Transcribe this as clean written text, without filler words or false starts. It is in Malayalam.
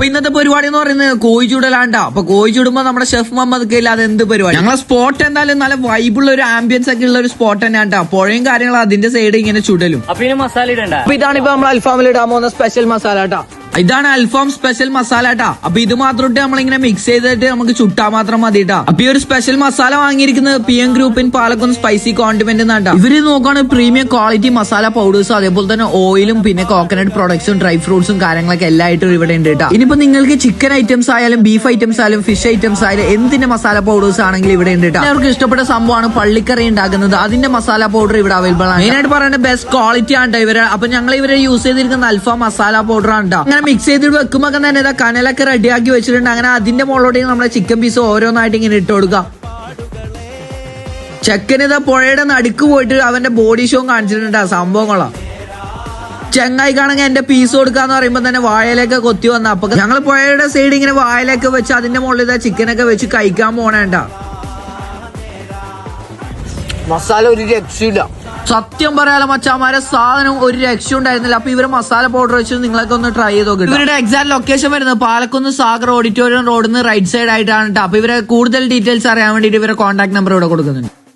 ഇന്നത്തെ പരിപാടി എന്ന് പറയുന്നത് കോഴി ചൂടലാണ്ടാ. അപ്പൊ കോഴി ചൂടുമ്പോ നമ്മുടെ ഷെഫ് മുഹമ്മദ് കയ്യിൽ അത് എന്ത് പരിപാടി. ഞങ്ങളെ സ്പോട്ട് എന്തായാലും നല്ല വൈബുള്ള ഒരു ആംബിയൻസ് ഒക്കെ ഉള്ള ഒരു സ്പോട്ട് തന്നെയാണ്ടാ. പുഴയും കാര്യങ്ങളും അതിന്റെ സൈഡ് ഇങ്ങനെ ചുടലും. അപ്പൊ മസാല ഇടണ്ട. അപ്പൊ ഇതാണ് ഇപ്പൊ നമ്മൾ അൽഫാമിൽ ഇടാൻ പോകുന്ന സ്പെഷ്യൽ മസാല ട്ടാ. ഇതാണ് അൽഫാം സ്പെഷ്യൽ മസാല ട്ടാ. അപ്പൊ ഇത് മാത്രം ഇട്ട് നമ്മളിങ്ങനെ മിക്സ് ചെയ്തിട്ട് നമുക്ക് ചുട്ടാ മാത്രം മതി ട്ടാ. അപ്പൊ ഈ ഒരു സ്പെഷ്യൽ മസാല വാങ്ങിയിരിക്കുന്നത് PM ഗ്രൂപ്പിൻ പാലക്കുന്ന് സ്പൈസി കോണ്ടിമെന്റ് എന്നാട്ടാ. ഇവര് നോക്കുകയാണെങ്കിൽ പ്രീമിയം ക്വാളിറ്റി മസാല പൗഡേഴ്സും അതേപോലെ തന്നെ ഓയിലും പിന്നെ കോക്കനട്ട് പ്രൊഡക്ട്സും ഡ്രൈ ഫ്രൂട്ട്സും കാര്യങ്ങളൊക്കെ എല്ലായിട്ടും ഇവിടെ ഉണ്ട് ട്ടാ. ഇനിയിപ്പോ നിങ്ങൾക്ക് ചിക്കൻ ഐറ്റംസ് ആയാലും ബീഫ് ഐറ്റംസ് ആയാലും ഫിഷ് ഐറ്റംസ് ആയാലും എന്തിന്റെ മസാല പൗഡേഴ്സ് ആണെങ്കിലും ഇവിടെ ഉണ്ട് ട്ടാ. അവർക്ക് ഇഷ്ടപ്പെട്ട സംഭവമാണ് പള്ളിക്കറി ഉണ്ടാക്കുന്നത്. അതിന്റെ മസാല പൗഡർ ഇവിടെ അവൈലബിൾ ആണ്. മെയിനായിട്ട് പറയുന്നത് ബെസ്റ്റ് ക്വാളിറ്റി ആണ് ഇവരെ. അപ്പൊ ഞങ്ങൾ ഇവരെ യൂസ് ചെയ്തിരിക്കുന്ന അൽഫാം മസാല പൗഡർ ആണ് ട്ടാ. അങ്ങനെ മിക്സ് ചെയ്തിട്ട് വെക്കുമ്പോ തന്നെ ഇതാ കനലൊക്കെ റെഡിയാക്കി വെച്ചിട്ടുണ്ട്. അങ്ങനെ അതിന്റെ മുകളിലോട്ട് നമ്മുടെ ചിക്കൻ പീസ് ഓരോന്നായിട്ട് ഇങ്ങനെ ഇട്ട് കൊടുക്കാം. ചെക്കനിതാ പുഴയുടെ നടുക്ക് പോയിട്ട് അവന്റെ ബോഡി ഷോ കാണിച്ചിട്ടുണ്ട്. സംഭവങ്ങളാ ചെങ്ങായിക്കാണെങ്കിൽ എന്റെ പീസ് കൊടുക്കാന്ന് പറയുമ്പോ തന്നെ വായലൊക്കെ കൊത്തി വന്ന. അപ്പൊ ഞങ്ങൾ പുഴയുടെ സൈഡ് ഇങ്ങനെ വായലൊക്കെ വെച്ച് അതിന്റെ മുകളിൽ ഇതാ ചിക്കനൊക്കെ വെച്ച് കഴിക്കാൻ പോണേണ്ട. മസാല ഒരു രക്ഷയില്ല. സത്യം പറയാലോ മച്ചാമാരെ, സാധനം ഒരു രക്ഷ ഉണ്ടായിരുന്നില്ല. അപ്പൊ ഇവര് മസാല പൗഡർ വെച്ച് നിങ്ങളൊക്കെ ഒന്ന് ട്രൈ ചെയ്ത് നോക്കിട്ട്. ഇവരുടെ എക്സാക്ട് ലൊക്കേഷൻ വരുന്നത് പാലക്കുന്ന് സാഗർ ഓഡിറ്റോറിയം റോഡിൽ നിന്ന് റൈറ്റ് സൈഡ് ആയിട്ടാണ്. അപ്പൊ ഇവരെ കൂടുതൽ ഡീറ്റെയിൽസ് അറിയാൻ വേണ്ടിട്ട് ഇവരെ കോൺടാക്ട് നമ്പർ ഇവിടെ കൊടുക്കുന്നുണ്ട്.